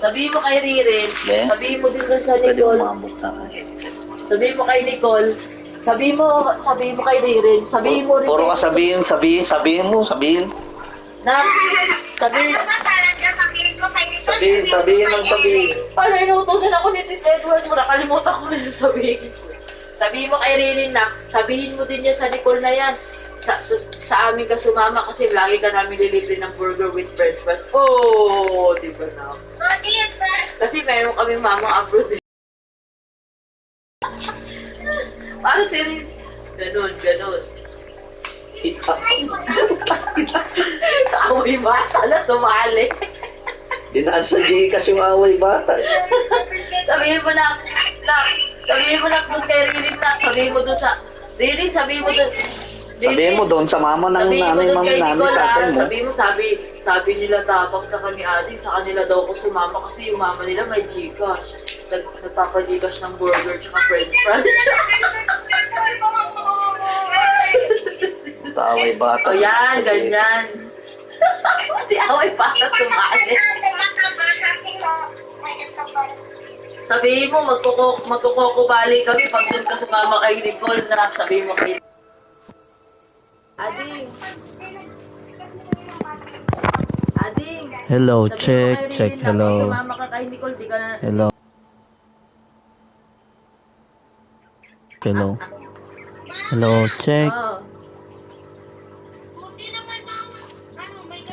Sabihin mo kay Ririn, sabihin mo din sa Nicole. Sabihin mo kay Nicole, sabihin mo kay Ririn, sabihin mo rin. Puro ka sabihin mo. Na, sabihin. Sabihin. Paano inuutosan ako ni Tito Edward mo? Nakalimutan ko rin sabihin. Sabihin mo kay Ririn na, sabihin mo din niya sa Nicole na yan. Sa amin ka sumama kasi lagi ka namin lilibre ng burger with french fries. Oh, di ba na? Kasi meron kami mamang abroad eh. Para si Ririn. Ganun. Away bata na sumali. Dinaan sa Gcash yung away bata. Sabihin mo na doon kay Ririn na, sabihin mo doon sa Ririn, sabihin mo doon sa mama ng nanay, tatay mo. Sabi nila tapang na kami ating, sa kanila daw ko sumama kasi yung mama nila may Gcash. Nagpapa-Gcash ng burger tsaka french fries. Away bata. O yan, ganyan. Di away bata sumali. Sabihin mo, magkukukubali kami pag doon ka sumama kay Nicole na sabihin mo kay Ading. Hello, check, hello. Sumama ka kay Nicole, di ka na... Hello, check.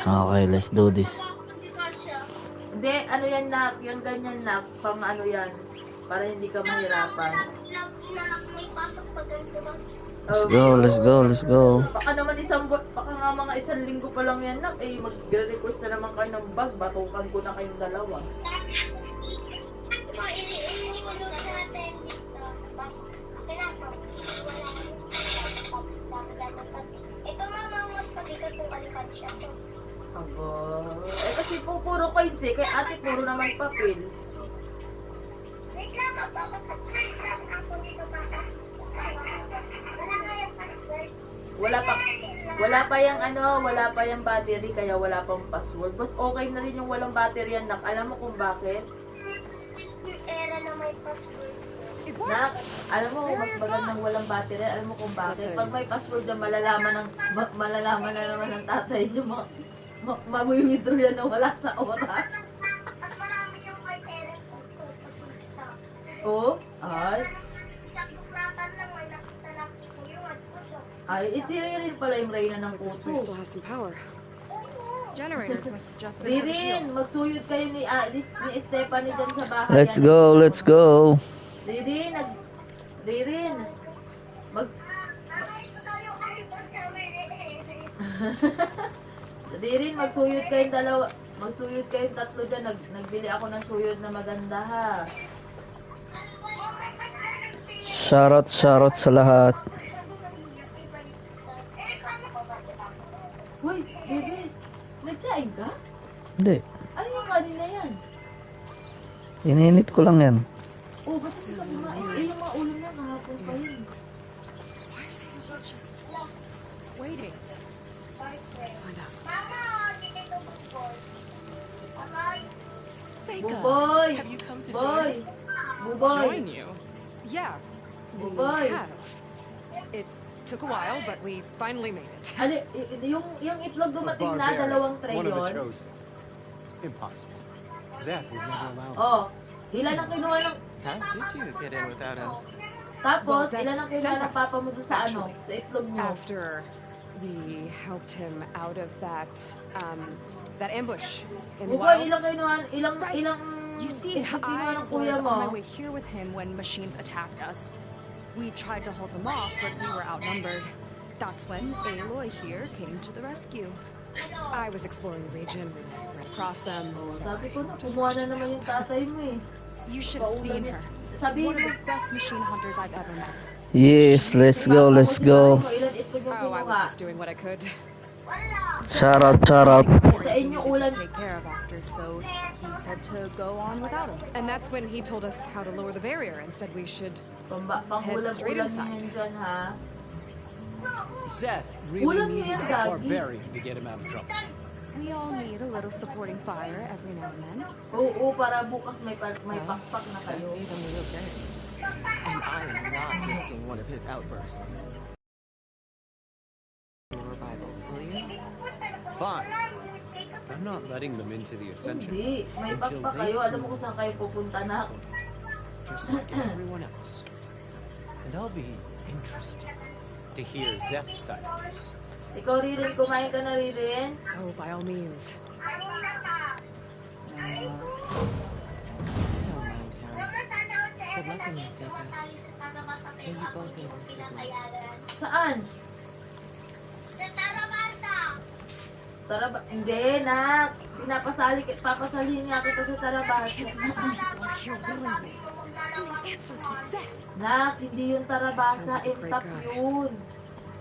Okay, let's do this. Hindi, ano yan nak, yung ganyan nak, pang ano yan, para hindi ka mahirapan. Let's go. Baka naman baka nga mga isang linggo pa lang yan nak, eh mag-request na naman kayo ng bag, batukan ko na kayong dalawa. Aba, eh kasi puro coins eh, kay ate puro naman papel. Wala pa yung battery kaya wala pang password. Bas okay na rin yung walang battery yan nak. Alam mo kung bakit? Era na may password. Nak, alam mo mas magandang walang battery. Alam mo kung bakit? Pag may password na malalaman na naman ng tatay niyo ma-withdraw yan na wala sa oras. At marami yung may era Oh? Ay? Isang buklatan lang, may nakita lang ko yung adpuso. Ay, rin pala yung Reyna ng This puso. place still has some power. Generators must have just been on the shield. Ririn, magsuyod kayo ni Stephanie dyan sa bahay. Let's go. Ririn, Ririn, magsuyod kayong dalawa. Magsuyod kayong tatlo dyan. Nagbili ako ng suyod na maganda ha. Shoutout sa lahat. Uy, baby, nagsaing ka? Hindi. Ano yung kanina yan? Ininit ko lang yan. Oh, ba't hindi ka kumain? Eh, yung mga ulo niya kahapon pa yun. Waiting. Let's find out. Seika, Buboy! have you come to Boy! join us? Buboy! Join you? Yeah, we Buboy! have. It took a while, but we finally made it. Ano, yung itlog dumating na, dalawang tray one of the yun. chosen. Impossible. Zeth would never allow us. Oh, ilan ang kinuha ng... How did you get in without him? Tapos, Well, ilan ang kinuha sent ng us, papa mo doon sa ano? actually. Sa itlog mo. After we helped him out of that ambush in the Buboy, wilds. ilang You see, itlog kinuha I ng kuya was on my mo? way here with him when machines attacked us. We tried to hold them off, but we were outnumbered. That's when Aloy here came to the rescue. I was exploring the region, ran across them. So Sabi ko na, I just kumuha watched na it naman go. yung tatay mo eh. You should have seen her. Sabihin One of mo, the best machine hunters I've ever met. Yes, let's go. ilan itlog yung Oh, I was kinuha? just doing what I could. Shoutout. Sa inyo Needed ulan. to take care of after, so he said to go on without him. And that's when he told us how to lower the barrier and said we should. Pangulam-ulam straight niyo inside. yan dyan ha. Zeth really Ulam niyo needed yan, that Gagi. barbarian to get him out of trouble. We all need a little supporting fire every now and then. Oo, para bukas may Well, pakpak na Zeph kayo. gave him the okay. And I am not risking one of his outbursts. Your Bibles, will you? Fine. I'm not letting them into the Ascension Hindi, may until pakpak they kayo. Alam mo prove kung saan kayo pupunta na. just like everyone else. And I'll be interested to hear Zeph's side of this. Ikaw, Ririn, kumain ka na, Ririn? Oh, by all means. Don't mind him. Good luck in your Seika. May you both embrace his light. Saan? Hindi, nak. Papasali niya kita sa Tarabasa. People are here willingly. And they answer to Zeph. Nak, hindi yung Tarabasa. Sounds like a great M-Tap guy. yun.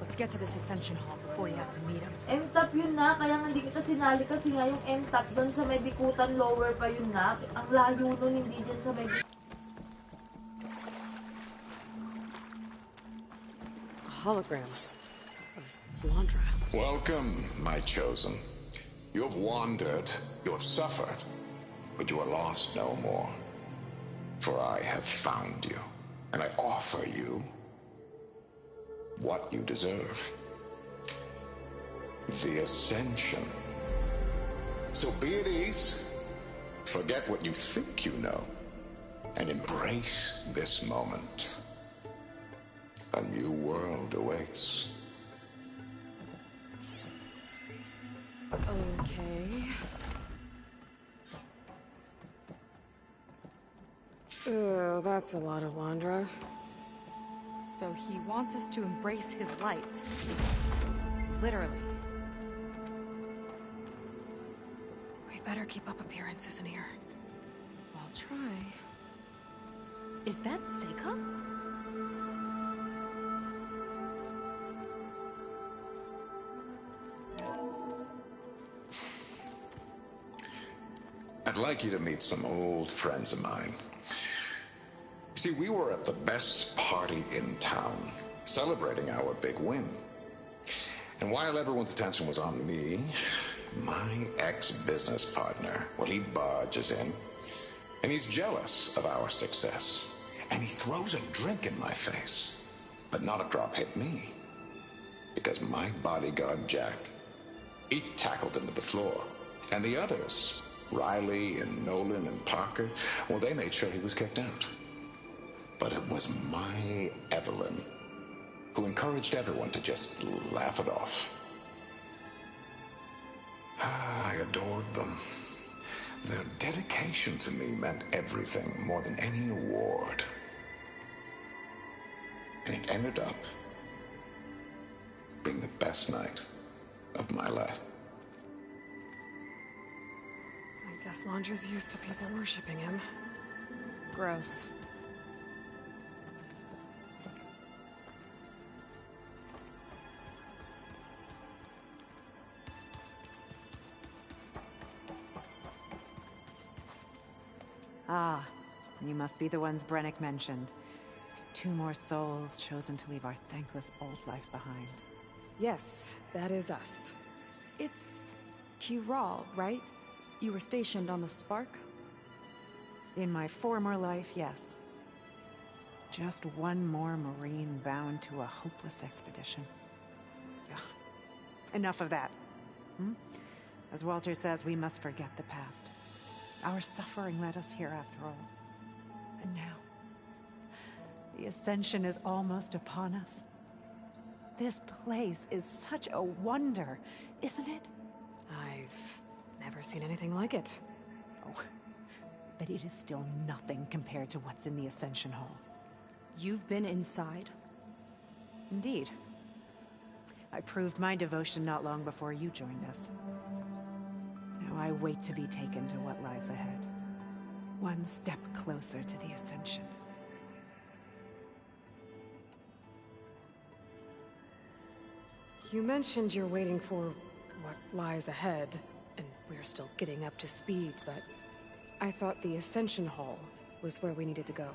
Let's get to this Ascension Hall before you have to meet him. M-Tap yun, nak. Kaya nga hindi kita sinali kasi nga yung M-Tap doon sa may Bikutan lower pa yun, nak. Ang layo nun, hindi dyan sa may A hologram of Landra. Welcome, my chosen. You have wandered, you have suffered, but you are lost no more. For I have found you, and I offer you what you deserve. The Ascension. So be at ease, forget what you think you know, and embrace this moment. A new world awaits. Okay. Oh, that's a lot of Landra. So he wants us to embrace his light. Literally. We'd better keep up appearances in here. I'll try. Is that Seika? I'd like you to meet some old friends of mine. See, we were at the best party in town, celebrating our big win. And while everyone's attention was on me, my ex-business partner, well, he barges in, and he's jealous of our success. And he throws a drink in my face. But not a drop hit me. Because my bodyguard, Jack, he tackled him to the floor. And the others, Riley and Nolan and Parker, well, they made sure he was kicked out. But it was my Evelyn who encouraged everyone to just laugh it off. I adored them. Their dedication to me meant everything, more than any award. And it ended up being the best night of my life. I guess Landra's used to people worshipping him. Gross. Ah, you must be the ones Brennick mentioned. 2 more souls chosen to leave our thankless old life behind. Yes, that is us. It's Kiral, right? You were stationed on the Spark? In my former life, yes. Just one more Marine bound to a hopeless expedition. Yeah. Enough of that. As Walter says, we must forget the past. Our suffering led us here after all. And now, the Ascension is almost upon us. This place is such a wonder, isn't it? I've never seen anything like it. Oh, but it is still nothing compared to what's in the Ascension Hall. You've been inside? Indeed. I proved my devotion not long before you joined us. Now I wait to be taken to what lies ahead. One step closer to the Ascension. You mentioned you're waiting for what lies ahead, and we're still getting up to speed, but I thought the Ascension Hall was where we needed to go.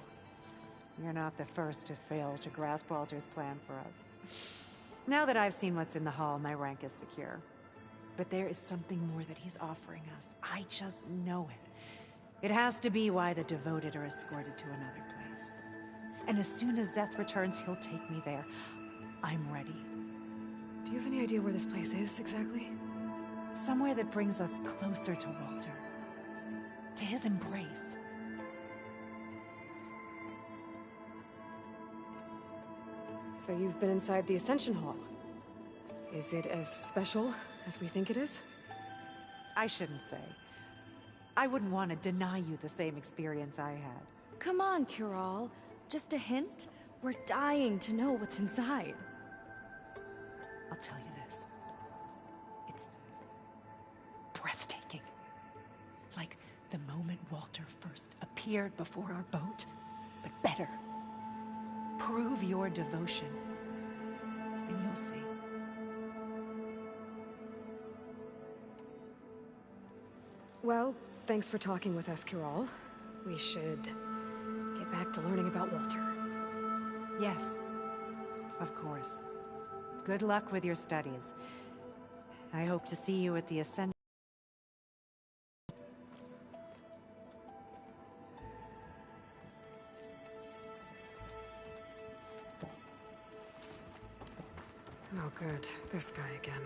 You're not the first to fail to grasp Walter's plan for us. Now that I've seen what's in the hall, my rank is secure. But there is something more that he's offering us. I just know it. It has to be why the devoted are escorted to another place. And as soon as Zeth returns, he'll take me there. I'm ready. Do you have any idea where this place is, exactly? Somewhere that brings us closer to Walter. To his embrace. So you've been inside the Ascension Hall. Is it as special as we think it is? I shouldn't say. I wouldn't want to deny you the same experience I had. Come on, Kiral. Just a hint? We're dying to know what's inside. I'll tell you this. It's breathtaking. Like the moment Walter first appeared before our boat, but better. Prove your devotion, and you'll see. Well, thanks for talking with us, Kiral. We should get back to learning about Walter. Yes, of course. Good luck with your studies. I hope to see you at the Ascension. Oh, good. This guy again.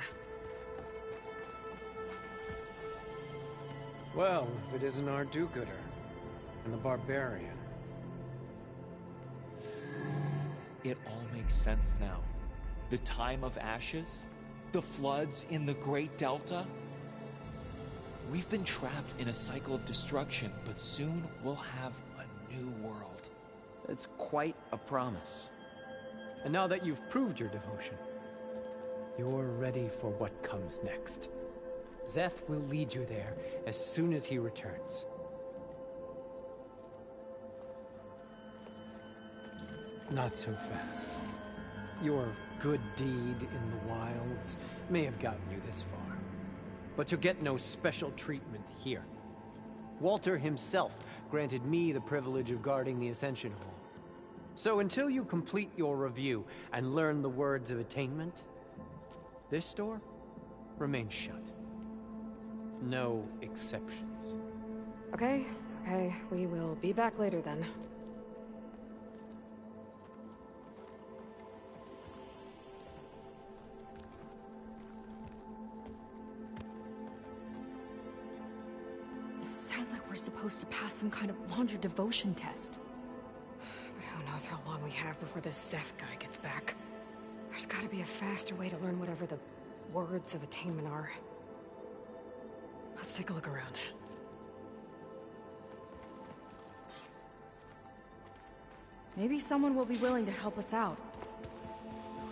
Well, if it isn't our do-gooder and the barbarian. It all makes sense now. The time of ashes, the floods in the Great Delta. We've been trapped in a cycle of destruction, but soon we'll have a new world. It's quite a promise. And now that you've proved your devotion, you're ready for what comes next. Zeth will lead you there as soon as he returns. Not so fast. Your good deed in the wilds may have gotten you this far, but you'll get no special treatment here. Walter himself granted me the privilege of guarding the Ascension Hall. So until you complete your review and learn the words of attainment, this door remains shut. No exceptions. Okay, we will be back later then. Sounds like we're supposed to pass some kind of laundry devotion test. But who knows how long we have before this Zeth guy gets back. There's gotta be a faster way to learn whatever the words of attainment are. Let's take a look around. Maybe someone will be willing to help us out.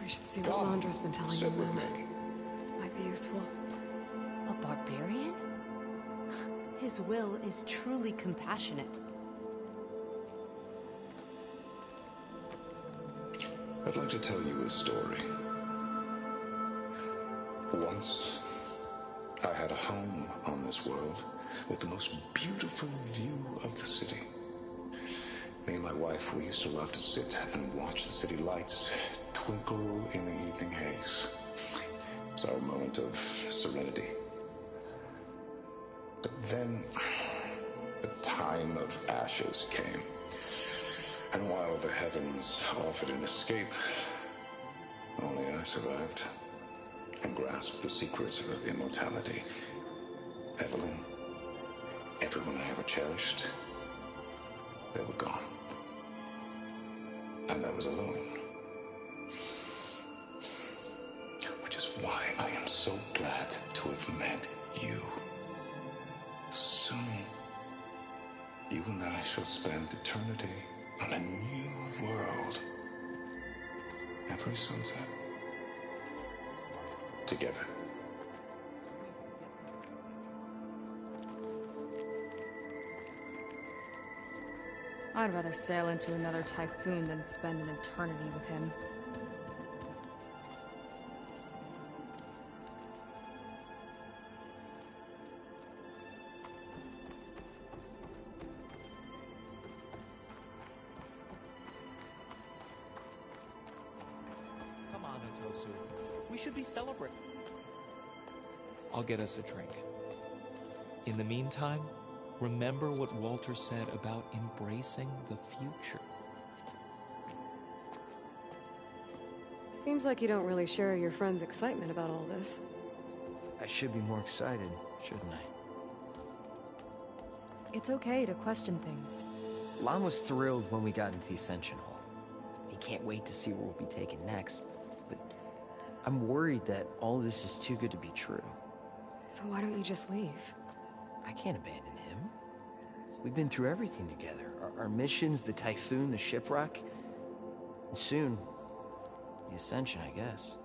We should see what Londra's been telling Sit him with then. me. Might be useful. A barbarian? His will is truly compassionate. I'd like to tell you a story. Once, I had a home on this world with the most beautiful view of the city. Me and my wife, we used to love to sit and watch the city lights twinkle in the evening haze. It's our moment of serenity. But then, the time of ashes came. And while the heavens offered an escape, only I survived and grasped the secrets of immortality. Evelyn, everyone I ever cherished, they were gone. And I was alone. Which is why I am so glad to have met you. Soon, you and I shall spend eternity on a new world. Every sunset. Together. I'd rather sail into another typhoon than spend an eternity with him. Come on, Otosu. We should be celebrating. I'll get us a drink. In the meantime, remember what Walter said about embracing the future. Seems like you don't really share your friend's excitement about all this. I should be more excited, shouldn't I? It's okay to question things. Lon was thrilled when we got into the Ascension Hall. He can't wait to see where we'll be taken next, but I'm worried that all this is too good to be true. So why don't you just leave? I can't abandon him. We've been through everything together. Our missions, the typhoon, the shipwreck, and soon, the Ascension, I guess.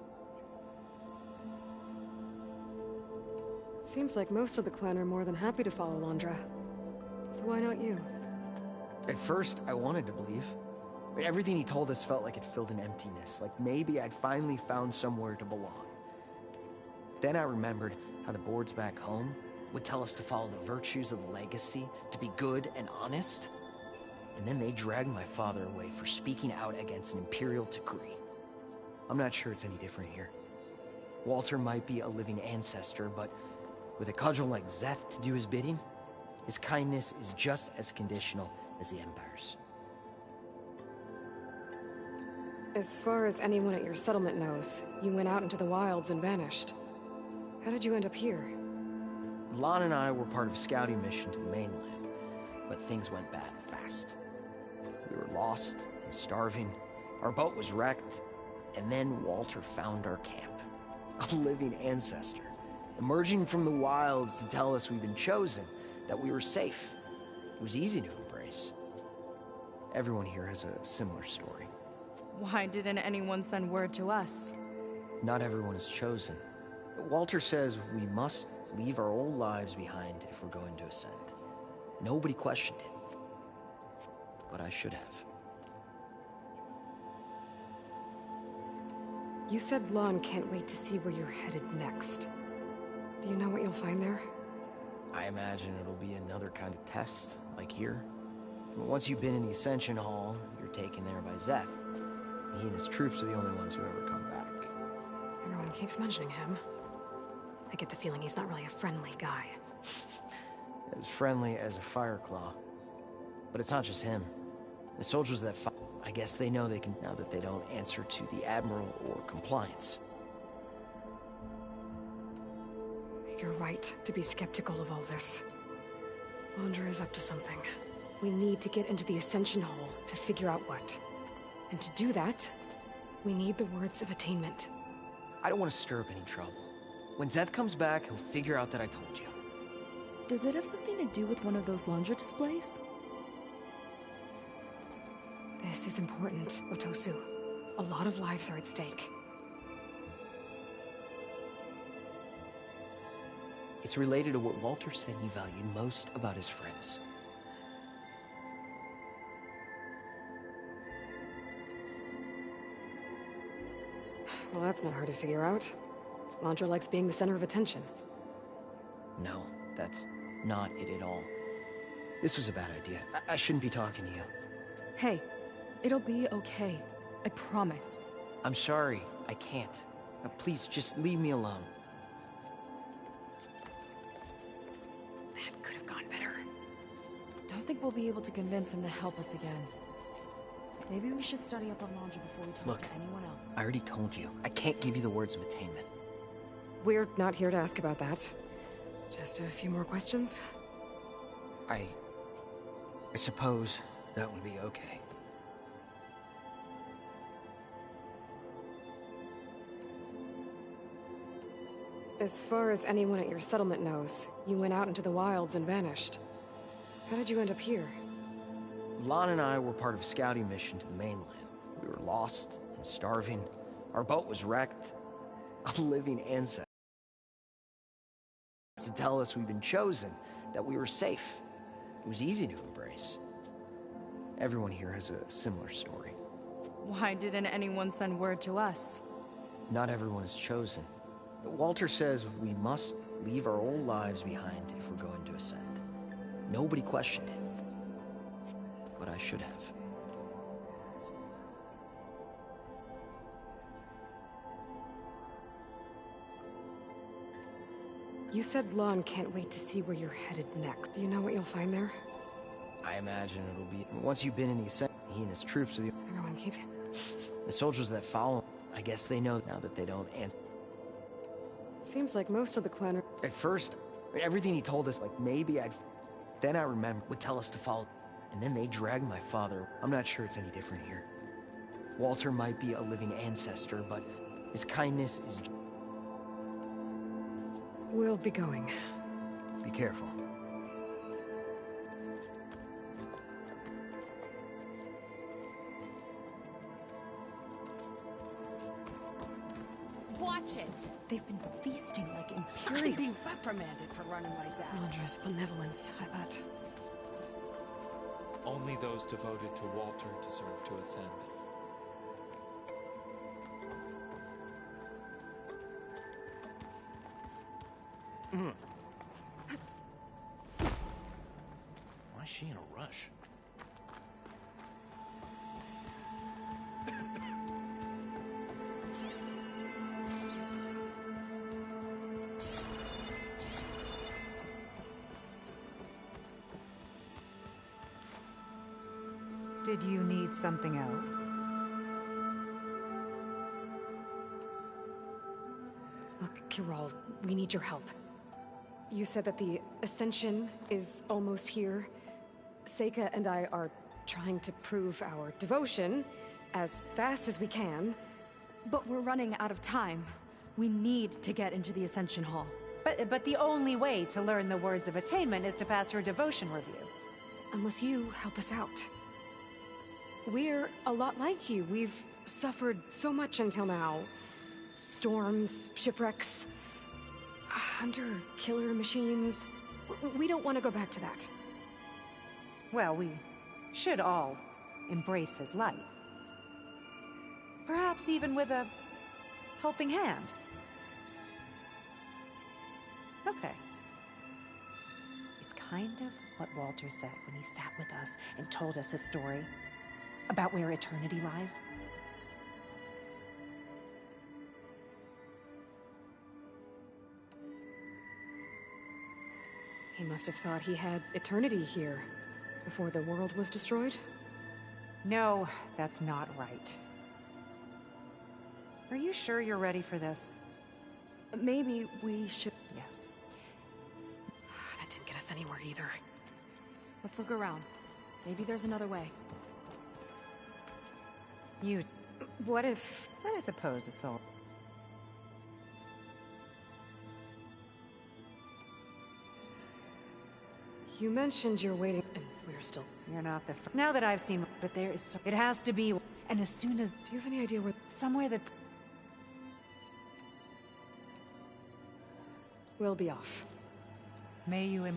Seems like most of the clan are more than happy to follow Londra. So why not you? At first, I wanted to believe. But everything he told us felt like it filled an emptiness, like maybe I'd finally found somewhere to belong. Then I remembered how the boards back home would tell us to follow the virtues of the legacy, to be good and honest. And then they dragged my father away for speaking out against an imperial decree. I'm not sure it's any different here. Walter might be a living ancestor, but with a cudgel like Zeth to do his bidding, his kindness is just as conditional as the Empire's. As far as anyone at your settlement knows, you went out into the wilds and vanished. How did you end up here? Lon and I were part of a scouting mission to the mainland, but things went bad fast. We were lost and starving, our boat was wrecked, and then Walter found our camp. A living ancestor, emerging from the wilds to tell us we'd been chosen, that we were safe. It was easy to embrace. Everyone here has a similar story. Why didn't anyone send word to us? Not everyone is chosen. Walter says we must leave our old lives behind if we're going to ascend. Nobody questioned it. But I should have. You said Lon can't wait to see where you're headed next. Do you know what you'll find there? I imagine it'll be another kind of test, like here. But once you've been in the Ascension Hall, you're taken there by Zeth. He and his troops are the only ones who ever come back. Everyone keeps mentioning him. I get the feeling he's not really a friendly guy. As friendly as a Fireclaw. But it's not just him. The soldiers that fight, I guess they know they can, now that they don't answer to the Admiral or Compliance. You're right to be skeptical of all this. Londra is up to something. We need to get into the Ascension Hall to figure out what. And to do that, we need the words of attainment. I don't want to stir up any trouble. When Zeth comes back, he'll figure out that I told you. Does it have something to do with one of those Londra displays? This is important, Otosu. A lot of lives are at stake. It's related to what Walter said he valued most about his friends. Well, that's not hard to figure out. Londra likes being the center of attention. No, that's not it at all. This was a bad idea. I shouldn't be talking to you. Hey, it'll be okay. I promise. I'm sorry, I can't. Now, please, just leave me alone. That could have gone better. Don't think we'll be able to convince him to help us again. Maybe we should study up on Londra before we talk Look, to anyone else. I already told you. I can't give you the words of attainment. We're not here to ask about that. Just a few more questions. I suppose that would be okay. As far as anyone at your settlement knows, you went out into the wilds and vanished. How did you end up here? Lon and I were part of a scouting mission to the mainland. We were lost and starving. Our boat was wrecked. A living ancestor to tell us we'd been chosen, that we were safe. It was easy to embrace. Everyone here has a similar story. Why didn't anyone send word to us? Not everyone is chosen. Walter says we must leave our old lives behind if we're going to ascend. Nobody questioned it. But I should have. You said Lon can't wait to see where you're headed next. Do you know what you'll find there? I imagine it'll be... Once you've been in the Ascent, he and his troops are the... Everyone keeps... The soldiers that follow him, I guess they know now that they don't answer. Seems like most of the Quen are... At first, everything he told us, like maybe I'd... Then I remember, would tell us to follow. And then they dragged my father. I'm not sure it's any different here. Walter might be a living ancestor, but his kindness is... We'll be going. Be careful. Watch it! They've been feasting like imperials. I'm being reprimanded for running like that. Wondrous benevolence, I bet. Only those devoted to Walter deserve to ascend. Why is she in a rush? Did you need something else? Look, Kirol, we need your help. You said that the Ascension is almost here. Seika and I are trying to prove our devotion as fast as we can. But we're running out of time. We need to get into the Ascension Hall. But the only way to learn the words of attainment is to pass her devotion review. Unless you help us out. We're a lot like you. We've suffered so much until now. Storms, shipwrecks, hunter-killer machines. We don't want to go back to that. Well, we should all embrace his light. Perhaps even with a helping hand. Okay. It's kind of what Walter said when he sat with us and told us his story about where eternity lies. He must have thought he had eternity here before the world was destroyed. No, that's not right. Are you sure you're ready for this? Maybe we should... Yes. That didn't get us anywhere either. Let's look around. Maybe there's another way. You... What if... I suppose it's all... You mentioned you're waiting, and we're still... You're not the first. Now that I've seen... But there is... It has to be... And as soon as... Do you have any idea where... Somewhere that... We'll be off. May you...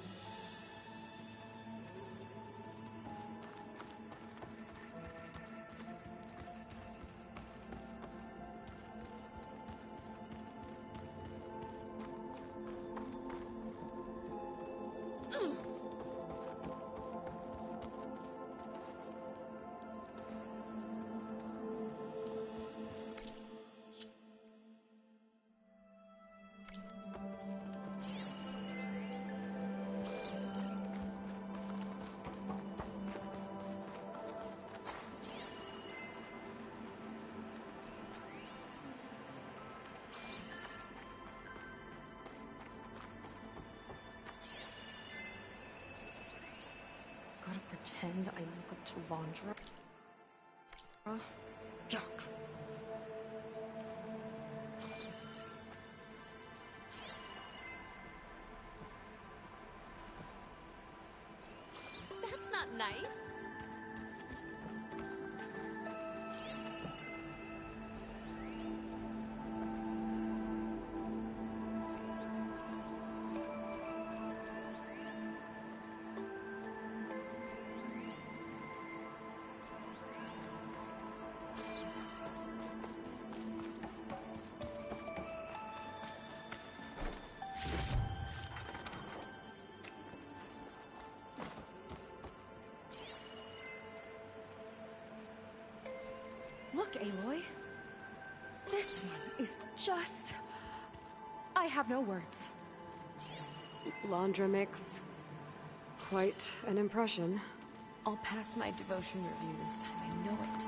Gotta pretend I look up to Laundra. Yuck. That's not nice. Look, Aloy. This one is just... I have no words. Laundra mix. Quite an impression. I'll pass my devotion review this time, I know it.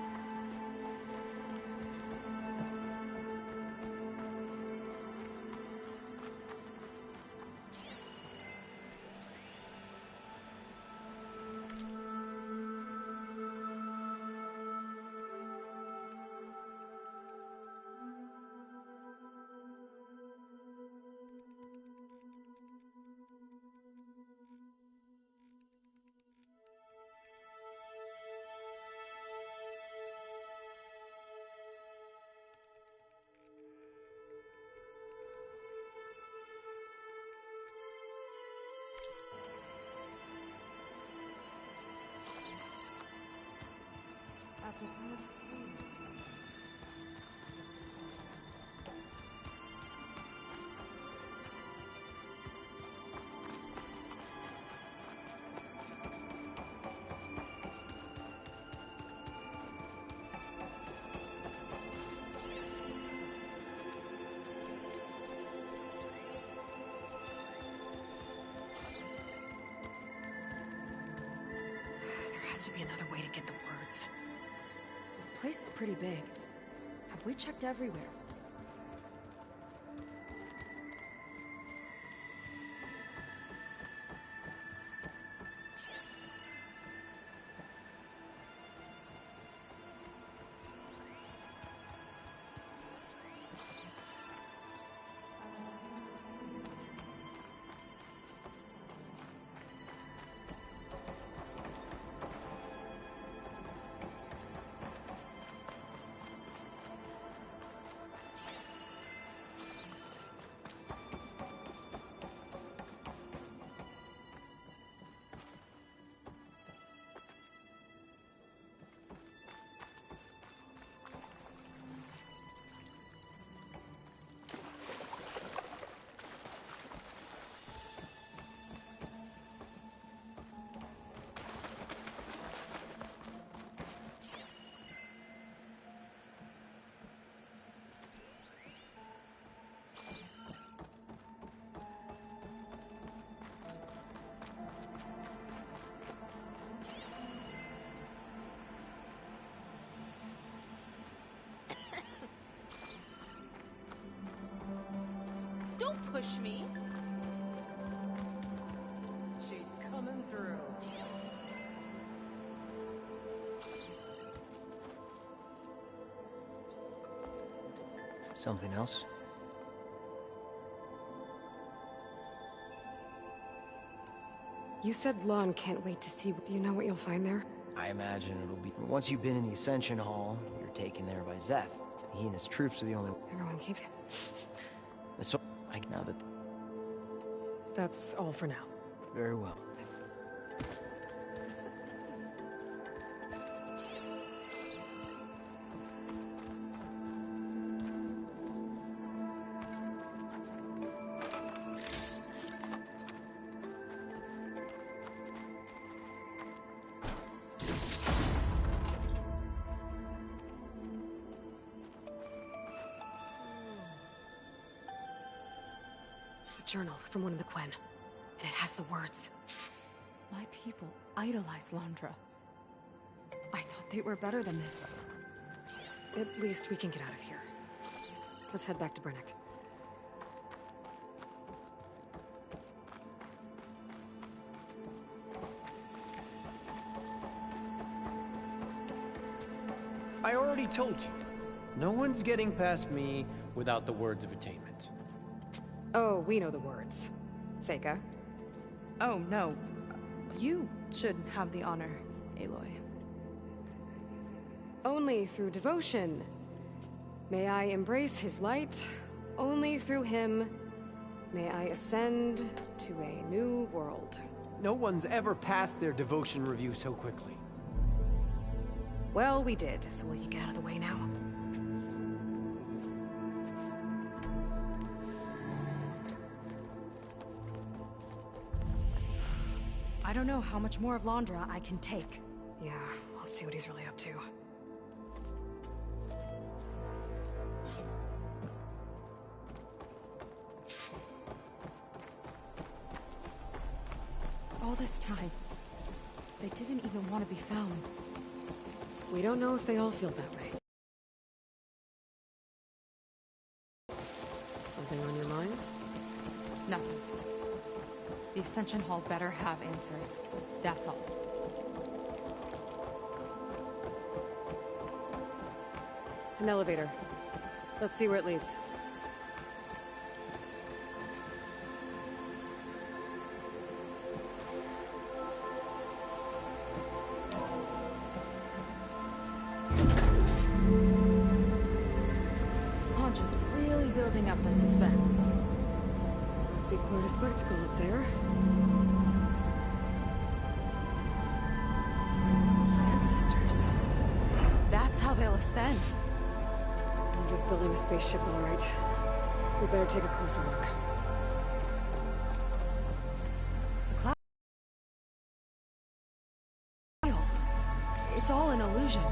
There has to be another way to get the words. This place is pretty big. Have we checked everywhere? Don't push me. She's coming through. Something else? You said Lon can't wait to see. Do you know what you'll find there? I imagine it'll be... Once you've been in the Ascension Hall, you're taken there by Zeth. He and his troops are the only... Everyone keeps... So, now that... That's all for now. Very well. A journal from one of the Quen, and it has the words. My people idolize Londra. I thought they were better than this. At least we can get out of here. Let's head back to Brennick. I already told you. No one's getting past me without the words of attainment. Oh, we know the words. Seika. Oh, no. You should have the honor, Aloy. Only through devotion. May I embrace his light. Only through him may I ascend to a new world. No one's ever passed their devotion review so quickly. Well, we did, so will you get out of the way now? I don't know how much more of Londra I can take. Yeah, let's see what he's really up to. All this time, they didn't even want to be found. We don't know if they all feel that way. Something on your mind? Nothing. The Ascension Hall better have answers. That's all. An elevator. Let's see where it leads. Launch is really building up the suspense. Must be quite a spectacle up there. Ancestors. That's how they'll ascend. I'm just building a spaceship, all right. We better take a closer look. It's all an illusion.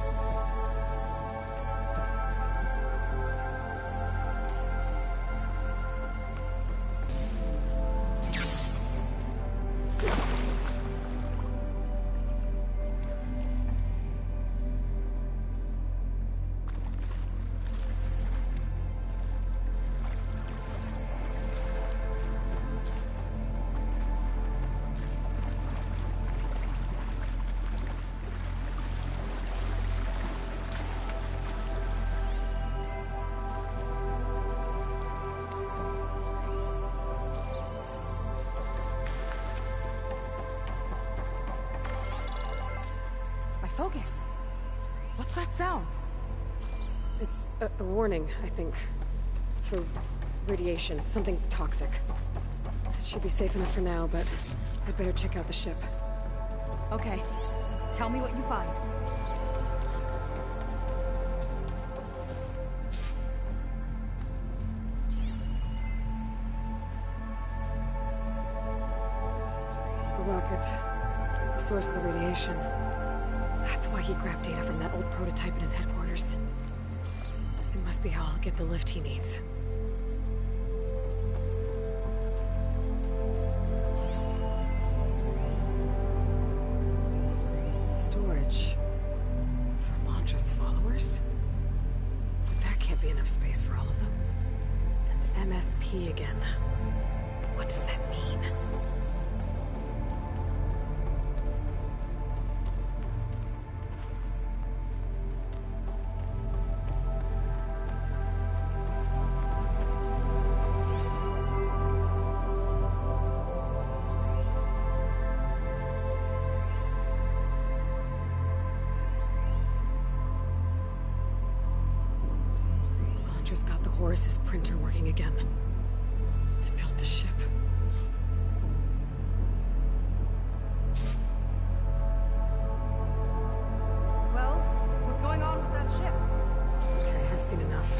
Focus. What's that sound? It's a warning, I think. For radiation. It's something toxic. It should be safe enough for now, but I'd better check out the ship. Okay. Tell me what you find. A rocket. The source of the radiation. That's why he grabbed data from that old prototype in his headquarters. It must be how I'll get the lift he needs. Storage. For Londra's followers? But that can't be enough space for all of them. And the MSP again. What does that mean? Just got the Horus's printer working again. To build the ship. Well, what's going on with that ship? Okay, I've seen enough.